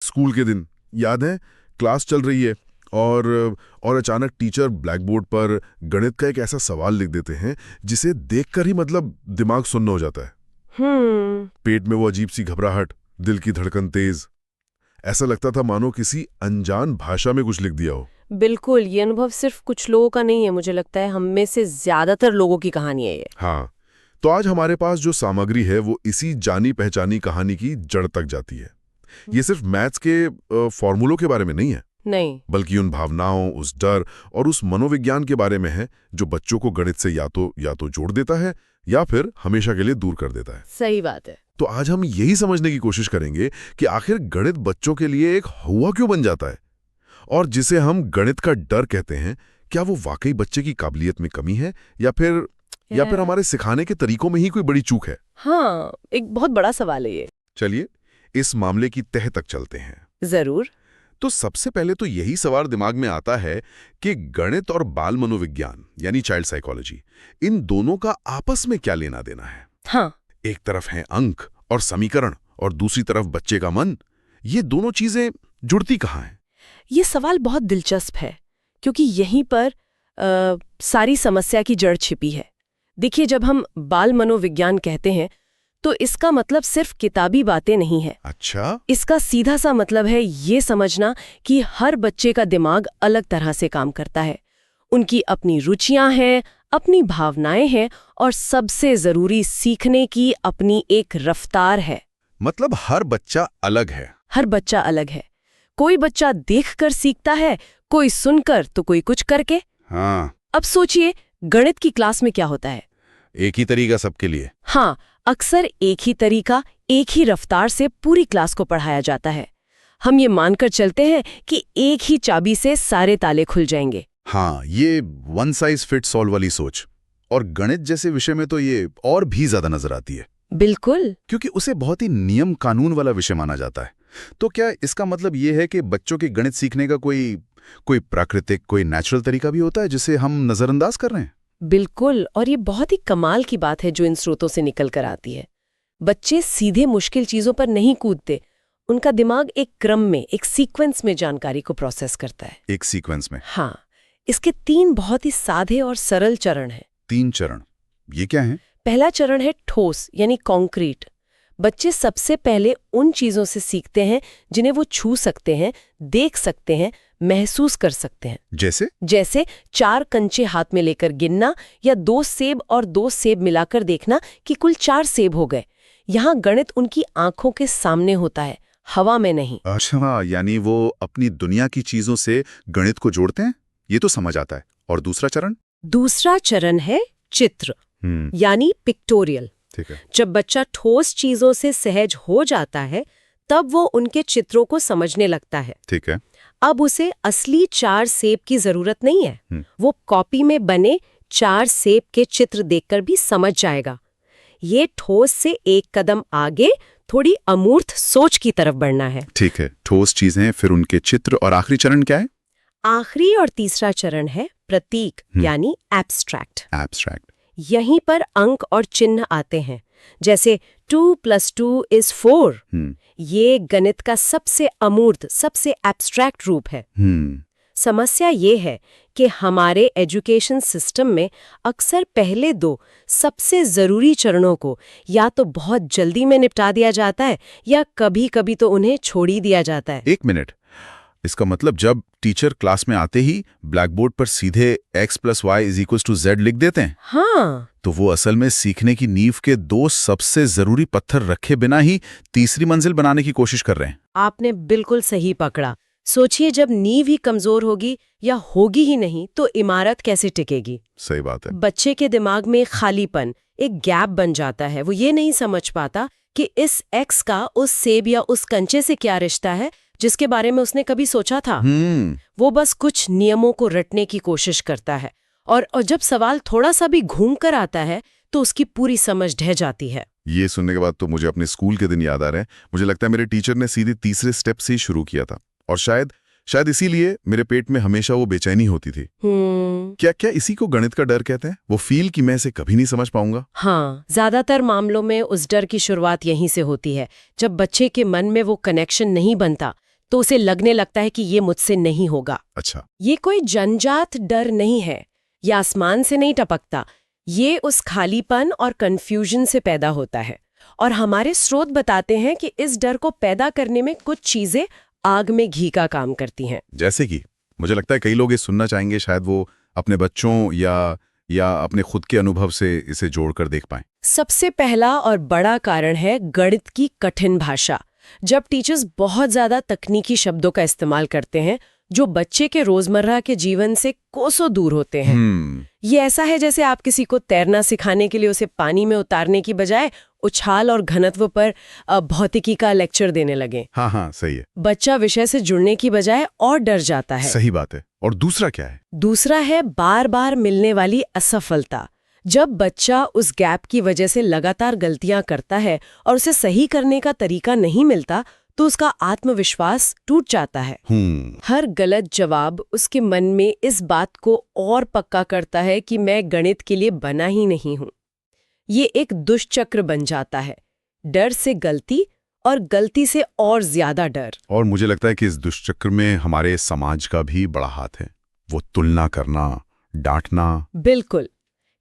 School के दिन याद है, क्लास चल रही है और अचानक टीचर ब्लैक बोर्ड पर गणित का एक ऐसा सवाल लिख देते हैं जिसे देखकर ही मतलब दिमाग सुन्न हो जाता है। पेट में वो अजीब सी घबराहट, दिल की धड़कन तेज। ऐसा लगता था मानो किसी अनजान भाषा में कुछ लिख दिया हो। बिल्कुल, ये अनुभव सिर्फ कुछ लोगों का नहीं है, मुझे लगता है हम में से ज्यादातर लोगों की कहानी है ये। हाँ, तो आज हमारे पास जो सामग्री है वो इसी जानी पहचानी कहानी की जड़ तक जाती है। ये सिर्फ मैथ्स के फॉर्मूलों के बारे में नहीं है, नहीं, बल्कि उन भावनाओं, उस डर और उस मनोविज्ञान के बारे में है जो बच्चों को गणित से या तो जोड़ देता है या फिर हमेशा के लिए दूर कर देता है। सही बात है। तो आज हम यही समझने की कोशिश करेंगे कि आखिर गणित बच्चों के लिए एक हुआ क्यों बन जाता है, और जिसे हम गणित का डर कहते हैं, क्या वो वाकई बच्चे की काबिलियत में कमी है या फिर हमारे सिखाने के तरीकों में ही कोई बड़ी चूक है। हाँ, एक बहुत बड़ा सवाल है ये। चलिए इस मामले की तह तक चलते हैं। जरूर। तो सबसे पहले तो यही सवाल दिमाग में आता है कि गणित और बाल मनोविज्ञान यानी चाइल्ड साइकोलॉजी, इन दोनों का आपस में क्या लेना देना है। हाँ, एक तरफ है अंक और समीकरण और दूसरी तरफ बच्चे का मन। ये दोनों चीजें जुड़ती कहाँ हैं? ये सवाल बहुत दिलचस्प है क्योंकि यहीं पर सारी समस्या की जड़ छिपी है। देखिए, जब हम बाल मनोविज्ञान कहते हैं तो इसका मतलब सिर्फ किताबी बातें नहीं है। अच्छा, इसका सीधा सा मतलब है ये समझना कि हर बच्चे का दिमाग अलग तरह से काम करता है। उनकी अपनी रुचियां हैं, अपनी भावनाएं हैं और सबसे जरूरी सीखने की अपनी एक रफ्तार है। मतलब हर बच्चा अलग है। हर बच्चा अलग है। कोई बच्चा देखकर सीखता है, कोई सुनकर तो कोई कुछ करके। हाँ, अब सोचिए, गणित की क्लास में क्या होता है? एक ही तरीका सबके लिए। हाँ, अक्सर एक ही तरीका, एक ही रफ्तार से पूरी क्लास को पढ़ाया जाता है। हम ये मानकर चलते हैं कि एक ही चाबी से सारे ताले खुल जाएंगे। हाँ, ये वन साइज फिट्स ऑल वाली सोच। और गणित जैसे विषय में तो ये और भी ज्यादा नजर आती है। बिल्कुल, क्योंकि उसे बहुत ही नियम कानून वाला विषय माना जाता है। तो क्या इसका मतलब ये है कि बच्चों के गणित सीखने का कोई प्राकृतिक, कोई नेचुरल तरीका भी होता है जिसे हम नजरअंदाज कर रहे हैं? बिल्कुल, और ये बहुत ही कमाल की बात है जो इन स्रोतों से निकल कर आती है। बच्चे सीधे मुश्किल चीजों पर नहीं कूदते। उनका दिमाग एक क्रम में, एक सीक्वेंस में जानकारी को प्रोसेस करता है। एक सीक्वेंस में? हाँ, इसके 3 बहुत ही सादे और सरल चरण हैं। 3 चरण? ये क्या है? पहला चरण है ठोस यानी कॉन्क्रीट। बच्चे सबसे पहले उन चीजों से सीखते हैं जिन्हें वो छू सकते हैं, देख सकते हैं, महसूस कर सकते हैं। जैसे 4 कंचे हाथ में लेकर गिनना या 2 सेब और 2 सेब मिलाकर देखना कि कुल 4 सेब हो गए। यहाँ गणित उनकी आंखों के सामने होता है, हवा में नहीं। अच्छा, यानी वो अपनी दुनिया की चीजों से गणित को जोड़ते हैं। ये तो समझ आता है। और दूसरा चरण? दूसरा चरण है चित्र यानी पिक्टोरियल। ठीक है। जब बच्चा ठोस चीजों से सहज हो जाता है तब वो उनके चित्रों को समझने लगता है। ठीक है। अब उसे असली 4 सेब की जरूरत नहीं है। वो कॉपी में बने 4 सेब के चित्र देखकर भी समझ जाएगा। ये ठोस से एक कदम आगे थोड़ी अमूर्त सोच की तरफ बढ़ना है। ठीक है, ठोस चीजें, फिर उनके चित्र, और आखिरी चरण क्या है? आखिरी और तीसरा चरण है प्रतीक यानी एब्स्ट्रैक्ट। यहीं पर अंक और चिन्ह आते हैं, जैसे 2 + 2 = 4। ये गणित का सबसे अमूर्त, सबसे एब्स्ट्रैक्ट रूप है। समस्या ये है कि हमारे एजुकेशन सिस्टम में अक्सर पहले 2 सबसे जरूरी चरणों को या तो बहुत जल्दी में निपटा दिया जाता है या कभी-कभी तो उन्हें छोड़ ही दिया जाता है। एक मिनट, इसका मतलब जब टीचर क्लास में आते ही ब्लैक बोर्ड पर सीधे x + y = z लिख देते हैं, हाँ, तो वो असल में सीखने की नींव के 2 सबसे जरूरी पत्थर रखे बिना ही तीसरी मंजिल बनाने की कोशिश कर रहे हैं। आपने बिल्कुल सही पकड़ा। सोचिए, जब नींव ही कमजोर होगी या होगी ही नहीं तो इमारत कैसे टिकेगी? सही बात है। बच्चे के दिमाग में खालीपन, एक गैप बन जाता है। वो ये नहीं समझ पाता कि इस x का उस सेब या उस कंचे से क्या रिश्ता है जिसके बारे में उसने कभी सोचा था। वो बस कुछ नियमों को रटने की कोशिश करता है और जब सवाल थोड़ा सा भी घूम कर आता है तो उसकी पूरी समझ ढह जाती है। ये सुनने के बाद तो मुझे अपने स्कूल के दिन याद आ रहे हैं। मुझे लगता है मेरे टीचर ने सीधे तीसरे स्टेप से ही शुरू किया था, और शायद इसीलिए मेरे पेट में हमेशा वो बेचैनी होती थी। क्या इसी को गणित का डर कहते हैं? वो फील कि मैं इसे कभी नहीं समझ पाऊंगा। हाँ, ज्यादातर मामलों में उस डर की शुरुआत यहीं से होती है, जब बच्चे के मन में वो कनेक्शन नहीं बनता, तो उसे लगने लगता है कि ये मुझसे नहीं होगा। अच्छा। ये कोई जन्मजात डर नहीं है, ये आसमान से नहीं टपकता, ये उस खालीपन और कंफ्यूजन से पैदा होता है। और हमारे स्रोत बताते हैं कि इस डर को पैदा करने में कुछ चीजें आग में घी का काम करती हैं। जैसे कि मुझे लगता है कई लोग ये सुनना चाहेंगे, शायद वो अपने बच्चों या अपने खुद के अनुभव से इसे जोड़कर देख पाएं। सबसे पहला और बड़ा कारण है गणित की कठिन भाषा। जब टीचर्स बहुत ज्यादा तकनीकी शब्दों का इस्तेमाल करते हैं जो बच्चे के रोजमर्रा के जीवन से कोसों दूर होते हैं। ये ऐसा है जैसे आप किसी को तैरना सिखाने के लिए उसे पानी में उतारने की बजाय उछाल और घनत्व पर भौतिकी का लेक्चर देने लगे। हाँ, सही है। बच्चा विषय से जुड़ने की बजाय और डर जाता है। सही बात है। और दूसरा क्या है? दूसरा है बार बार मिलने वाली असफलता। जब बच्चा उस गैप की वजह से लगातार गलतियां करता है और उसे सही करने का तरीका नहीं मिलता तो उसका आत्मविश्वास टूट जाता है। हर गलत जवाब उसके मन में इस बात को और पक्का करता है कि मैं गणित के लिए बना ही नहीं हूं। ये एक दुष्चक्र बन जाता है, डर से गलती और गलती से और ज्यादा डर। और मुझे लगता है कि इस दुष्चक्र में हमारे समाज का भी बड़ा हाथ है, वो तुलना करना, डांटना। बिल्कुल,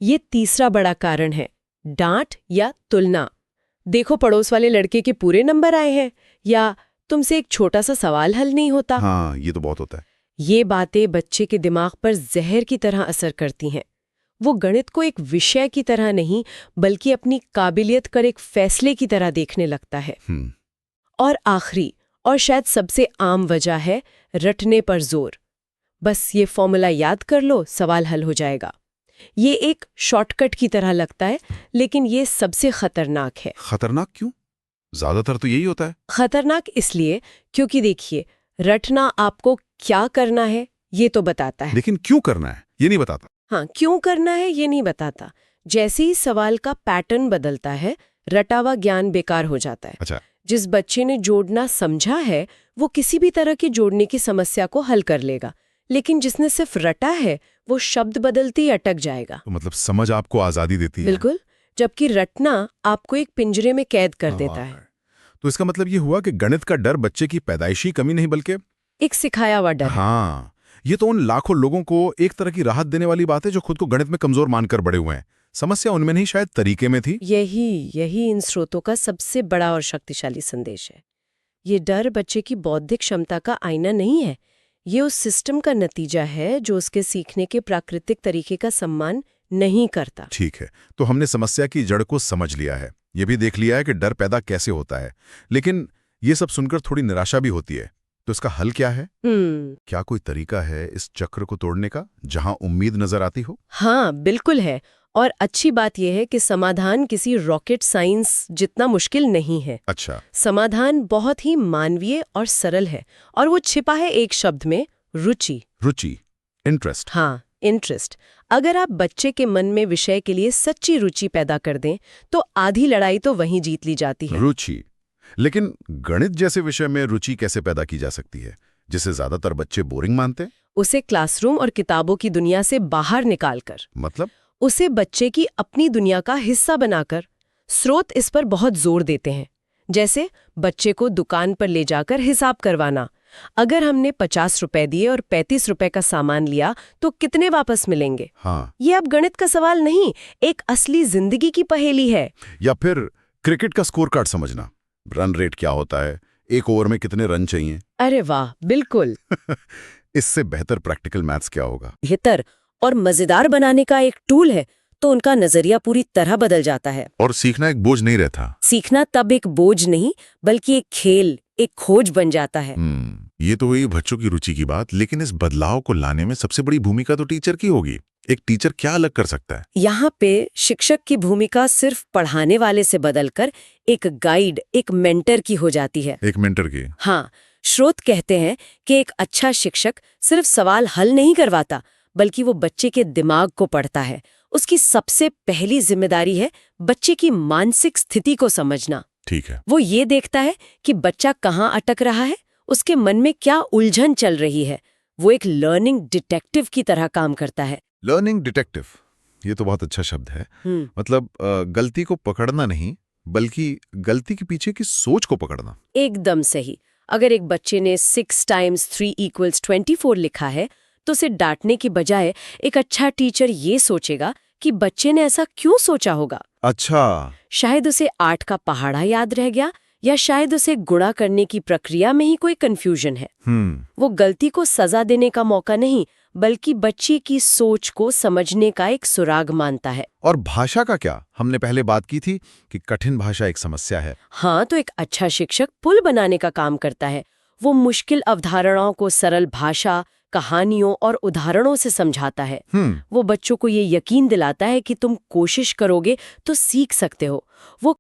ये तीसरा बड़ा कारण है, डांट या तुलना। देखो, पड़ोस वाले लड़के के पूरे नंबर आए हैं, या तुमसे एक छोटा सा सवाल हल नहीं होता। हाँ, ये तो बहुत होता है। ये बातें बच्चे के दिमाग पर जहर की तरह असर करती हैं। वो गणित को एक विषय की तरह नहीं बल्कि अपनी काबिलियत कर एक फैसले की तरह देखने लगता है। और आखिरी और शायद सबसे आम वजह है रटने पर जोर। बस ये फॉर्मूला याद कर लो, सवाल हल हो जाएगा। ये एक शॉर्टकट की तरह लगता है, लेकिन ये सबसे खतरनाक है। खतरनाक क्यों? ज्यादातर तो यही होता है। खतरनाक इसलिए क्योंकि देखिए, रटना आपको क्या करना है ये तो बताता है, लेकिन क्यों करना है ये नहीं बताता। हाँ, क्यों करना है ये नहीं बताता। जैसे ही सवाल का पैटर्न बदलता है, रटा हुआ ज्ञान बेकार हो जाता है। अच्छा। जिस बच्चे ने जोड़ना समझा है वो किसी भी तरह की जोड़ने की समस्या को हल कर लेगा, लेकिन जिसने सिर्फ रटा है वो शब्द बदलते ही अटक जाएगा। तो मतलब समझ आपको आजादी देती है। बिल्कुल, जबकि रटना आपको एक पिंजरे में कैद कर देता है। तो इसका मतलब ये हुआ कि गणित का डर बच्चे की पैदाइशी कमी नहीं बल्कि एक सिखाया हुआ डर। हाँ, ये तो उन लाखों लोगों को एक तरह की राहत देने वाली बात है जो खुद को गणित में कमजोर मानकर बड़े हुए हैं। समस्या उनमें नहीं, शायद तरीके में थी। यही इन स्रोतों का सबसे बड़ा और शक्तिशाली संदेश है। ये डर बच्चे की बौद्धिक क्षमता का आईना नहीं है, ये उस सिस्टम का नतीजा है जो उसके सीखने के प्राकृतिक तरीके का सम्मान नहीं करता। ठीक है, तो हमने समस्या की जड़ को समझ लिया है, ये भी देख लिया है कि डर पैदा कैसे होता है, लेकिन ये सब सुनकर थोड़ी निराशा भी होती है। तो इसका हल क्या है? क्या कोई तरीका है इस चक्र को तोड़ने का जहां उम्मीद नजर आती हो? हाँ, बिल्कुल है। और अच्छी बात यह है कि समाधान किसी रॉकेट साइंस जितना मुश्किल नहीं है। अच्छा। समाधान बहुत ही मानवीय और सरल है, और वो छिपा है एक शब्द में, रुचि। रुचि, इंटरेस्ट। हाँ, इंटरेस्ट। अगर आप बच्चे के मन में विषय के लिए सच्ची रुचि पैदा कर दें तो आधी लड़ाई तो वहीं जीत ली जाती है। रुचि। लेकिन गणित जैसे विषय में रुचि कैसे पैदा की जा सकती है जिसे ज्यादातर बच्चे बोरिंग मानते हैं? उसे क्लासरूम और किताबों की दुनिया से बाहर निकालकर, मतलब उसे बच्चे की अपनी दुनिया का हिस्सा बनाकर। स्रोत इस पर बहुत जोर देते हैं, जैसे बच्चे को दुकान पर ले जाकर हिसाब करवाना। अगर हमने 50 रुपए दिए और 35 रुपए का सामान लिया तो कितने वापस मिलेंगे? हाँ। ये अब गणित का सवाल नहीं, एक असली जिंदगी की पहेली है। या फिर क्रिकेट का स्कोर कार्ड समझना, रन रेट क्या होता है, एक ओवर में कितने रन चाहिए। अरे वाह, बिल्कुल। इससे बेहतर प्रैक्टिकल मैथ्स क्या होगा? बेहतर और मजेदार बनाने का एक टूल है, तो उनका नजरिया पूरी तरह बदल जाता है। और सीखना एक बोझ नहीं रहता। सीखना तब एक बोझ नहीं बल्कि एक खेल, एक खोज बन जाता है। ये तो हुई बच्चों की रुचि की बात, लेकिन इस बदलाव को लाने में सबसे बड़ी भूमिका तो टीचर की होगी। एक टीचर क्या अलग कर सकता है? यहाँ पे शिक्षक की भूमिका सिर्फ पढ़ाने वाले से बदलकर एक गाइड, एक मेंटर की हो जाती है। एक मेंटर की? हाँ, स्रोत कहते हैं कि एक अच्छा शिक्षक सिर्फ सवाल हल नहीं करवाता बल्कि वो बच्चे के दिमाग को पढ़ता है। उसकी सबसे पहली जिम्मेदारी है बच्चे की मानसिक स्थिति को समझना। ठीक है। वो ये देखता है कि बच्चा कहाँ अटक रहा है, उसके मन में क्या उलझन चल रही है। वो एक लर्निंग डिटेक्टिव की तरह काम करता है। लर्निंग डिटेक्टिव, ये तो बहुत अच्छा शब्द है। मतलब गलती को पकड़ना नहीं बल्कि गलती के पीछे की सोच को पकड़ना। एकदम सही। अगर एक बच्चे ने 6 टाइम्स 3 = 24 लिखा है, तो उसे डांटने की बजाय एक अच्छा टीचर ये सोचेगा कि बच्चे ने ऐसा क्यों सोचा होगा। अच्छा। शायद उसे 8 का पहाड़ा याद रह गया, या शायद उसे गुणा करने की प्रक्रिया में ही कोई कंफ्यूजन है। वो गलती को सजा देने का मौका नहीं, बल्कि बच्चे की सोच को समझने का एक सुराग मानता है। और भाषा का क्या? हमने पहले बात की थी कि कठिन भाषा एक समस्या है। हाँ, तो एक अच्छा शिक्षक पुल बनाने का काम करता है। वो मुश्किल अवधारणाओं को सरल भाषा, कहानियों और उदाहरणों से समझाता है। वो बच्चों को ये यकीन दिलाता है कि तुम कोशिश करोगे तो सीख सकते हो। वो